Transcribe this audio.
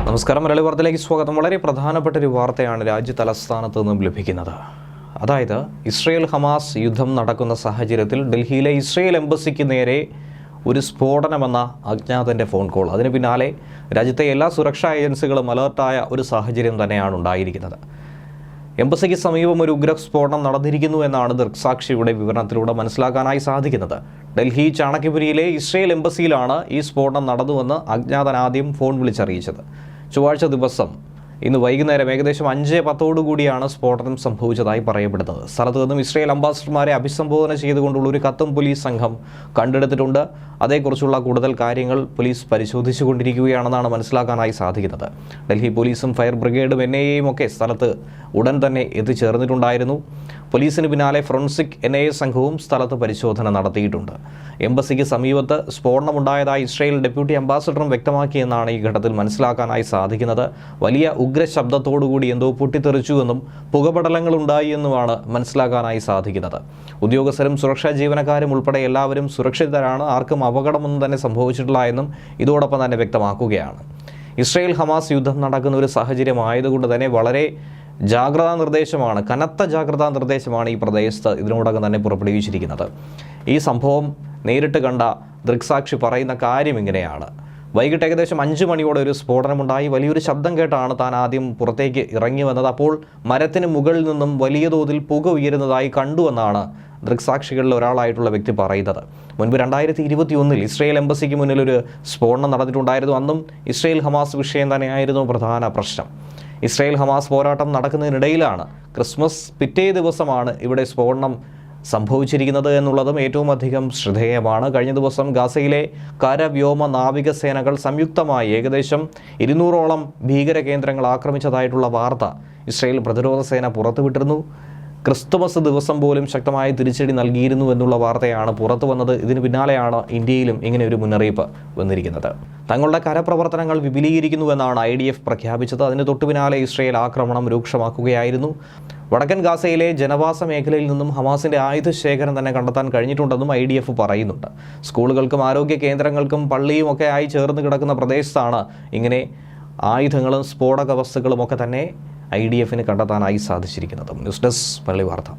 നമസ്കാരം. മലയാളി വാർത്തയിലേക്ക് സ്വാഗതം. വളരെ പ്രധാനപ്പെട്ട ഒരു വാർത്തയാണ് രാജ്യ തലസ്ഥാനത്ത് നിന്നും ലഭിക്കുന്നത്. അതായത് ഇസ്രയേൽ ഹമാസ് യുദ്ധം നടക്കുന്ന സാഹചര്യത്തിൽ ഡൽഹിയിലെ ഇസ്രയേൽ എംബസിക്ക് നേരെ ഒരു സ്ഫോടനമെന്ന അജ്ഞാതൻ്റെ ഫോൺ കോൾ. അതിന് പിന്നാലെ രാജ്യത്തെ എല്ലാ സുരക്ഷാ ഏജൻസികളും അലേർട്ടായ ഒരു സാഹചര്യം തന്നെയാണ് ഉണ്ടായിരിക്കുന്നത്. എംബസിക്ക് സമീപം ഒരു ഉഗ്രസ്ഫോടനം നടന്നിരിക്കുന്നു എന്നാണ് ദൃക്സാക്ഷിയുടെ വിവരണത്തിലൂടെ മനസ്സിലാക്കാനായി സാധിക്കുന്നത്. ഡൽഹി ചാണക്യപുരിയിലെ ഇസ്രയേൽ എംബസിയിലാണ് ഈ സ്ഫോടനം നടന്നുവെന്ന് അജ്ഞാതൻ ആദ്യം ഫോൺ വിളിച്ചറിയിച്ചത്. ചൊവ്വാഴ്ച ദിവസം ഇന്ന് വൈകുന്നേരം ഏകദേശം 5:10 കൂടിയാണ് സ്ഫോടനം സംഭവിച്ചതായി പറയപ്പെടുന്നത്. സ്ഥലത്തു നിന്നും ഇസ്രയേൽ അംബാസിഡർമാരെ അഭിസംബോധന ചെയ്തുകൊണ്ടുള്ള ഒരു കത്തും പോലീസ് സംഘം കണ്ടെടുത്തിട്ടുണ്ട്. അതേക്കുറിച്ചുള്ള കൂടുതൽ കാര്യങ്ങൾ പോലീസ് പരിശോധിച്ചുകൊണ്ടിരിക്കുകയാണെന്നാണ് മനസ്സിലാക്കാനായി സാധിക്കുന്നത്. ഡൽഹി പോലീസും ഫയർ ബ്രിഗേഡും NIA ഒക്കെ സ്ഥലത്ത് ഉടൻ തന്നെ എത്തിച്ചേർന്നിട്ടുണ്ടായിരുന്നു. പോലീസിന് പിന്നാലെ ഫോറൻസിക് NIA സംഘവും സ്ഥലത്ത് പരിശോധന നടത്തിയിട്ടുണ്ട്. എംബസിക്ക് സമീപത്ത് സ്ഫോടനമുണ്ടായതായി ഇസ്രയേൽ ഡെപ്യൂട്ടി അംബാസിഡറും വ്യക്തമാക്കിയെന്നാണ് ഈ ഘട്ടത്തിൽ മനസ്സിലാക്കാനായി സാധിക്കുന്നത്. വലിയ ഉഗ്ര ശബ്ദത്തോടുകൂടി എന്തോ പൊട്ടിത്തെറിച്ചുവെന്നും പുകപടലങ്ങളുണ്ടായി എന്നുമാണ് മനസ്സിലാക്കാനായി സാധിക്കുന്നത്. ഉദ്യോഗസ്ഥരും സുരക്ഷാ ജീവനക്കാരും ഉൾപ്പെടെ എല്ലാവരും സുരക്ഷിതരാണ്. ആർക്കും അപകടമൊന്നും തന്നെ സംഭവിച്ചിട്ടില്ല എന്നും ഇതോടൊപ്പം തന്നെ വ്യക്തമാക്കുകയാണ്. ഇസ്രയേൽ ഹമാസ് യുദ്ധം നടക്കുന്ന ഒരു സാഹചര്യമായതുകൊണ്ട് തന്നെ വളരെ കനത്ത ജാഗ്രതാ നിർദ്ദേശമാണ് ഈ പ്രദേശത്ത് ഇതിനോടകം തന്നെ പുറപ്പെടുവിച്ചിരിക്കുന്നത്. ഈ സംഭവം നേരിട്ട് കണ്ട ദൃക്സാക്ഷി പറയുന്ന കാര്യം ഇങ്ങനെയാണ്. വൈകിട്ട് ഏകദേശം 5 മണിയോടെ ഒരു സ്ഫോടനമുണ്ടായി. വലിയൊരു ശബ്ദം കേട്ടാണ് താൻ ആദ്യം പുറത്തേക്ക് ഇറങ്ങി വന്നത്. അപ്പോൾ മരത്തിന് മുകളിൽ നിന്നും വലിയ തോതിൽ പുക ഉയരുന്നതായി കണ്ടുവെന്നാണ് ദൃക്സാക്ഷികളിൽ ഒരാളായിട്ടുള്ള വ്യക്തി പറയുന്നത്. മുൻപ് 2021 ഇസ്രയേൽ എംബസിക്ക് മുന്നിൽ ഒരു സ്ഫോടനം നടന്നിട്ടുണ്ടായിരുന്നു. അന്നും ഇസ്രയേൽ ഹമാസ് വിഷയം തന്നെയായിരുന്നു പ്രധാന പ്രശ്നം. ഇസ്രയേൽ ഹമാസ് പോരാട്ടം നടക്കുന്നതിനിടയിലാണ് ക്രിസ്മസ് പിറ്റേ ദിവസമാണ് ഇവിടെ സ്ഫോടനം സംഭവിച്ചിരിക്കുന്നത് എന്നുള്ളതും ഏറ്റവും അധികം ശ്രദ്ധേയമാണ്. കഴിഞ്ഞ ദിവസം ഗാസയിലെ കര, വ്യോമ, നാവിക സേനകൾ സംയുക്തമായി ഏകദേശം 200ഓളം ഭീകര കേന്ദ്രങ്ങൾ ആക്രമിച്ചതായിട്ടുള്ള വാർത്ത ഇസ്രയേൽ പ്രതിരോധ സേന പുറത്തുവിട്ടിരുന്നു. ക്രിസ്തുമസ് ദിവസം പോലും ശക്തമായ തിരിച്ചടി നൽകിയിരുന്നു എന്നുള്ള വാർത്തയാണ് പുറത്തു വന്നത്. ഇതിന് പിന്നാലെയാണ് ഇന്ത്യയിലും ഇങ്ങനെ ഒരു മുന്നറിയിപ്പ് വന്നിരിക്കുന്നത്. തങ്ങളുടെ കരപ്രവർത്തനങ്ങൾ വിപുലീകരിക്കുന്നുവെന്നാണ് IDF പ്രഖ്യാപിച്ചത്. അതിന് തൊട്ടു പിന്നാലെ ഇസ്രയേൽ ആക്രമണം രൂക്ഷമാക്കുകയായിരുന്നു. വടക്കൻ ഗാസയിലെ ജനവാസ മേഖലയിൽ നിന്നും ഹമാസിൻ്റെ ആയുധ ശേഖരം തന്നെ കണ്ടെത്താൻ കഴിഞ്ഞിട്ടുണ്ടെന്നും IDF പറയുന്നുണ്ട്. സ്കൂളുകൾക്കും ആരോഗ്യ കേന്ദ്രങ്ങൾക്കും പള്ളിയും ഒക്കെ ആയി ചേർന്ന് കിടക്കുന്ന പ്രദേശത്താണ് ഇങ്ങനെ ആയുധങ്ങളും സ്ഫോടക വസ്തുക്കളും ഒക്കെ തന്നെ IDF കണ്ടെത്താനായി സാധിച്ചിരിക്കുന്നത്. ന്യൂസ് ഡെസ്ക് മലയാളി വാർത്ത.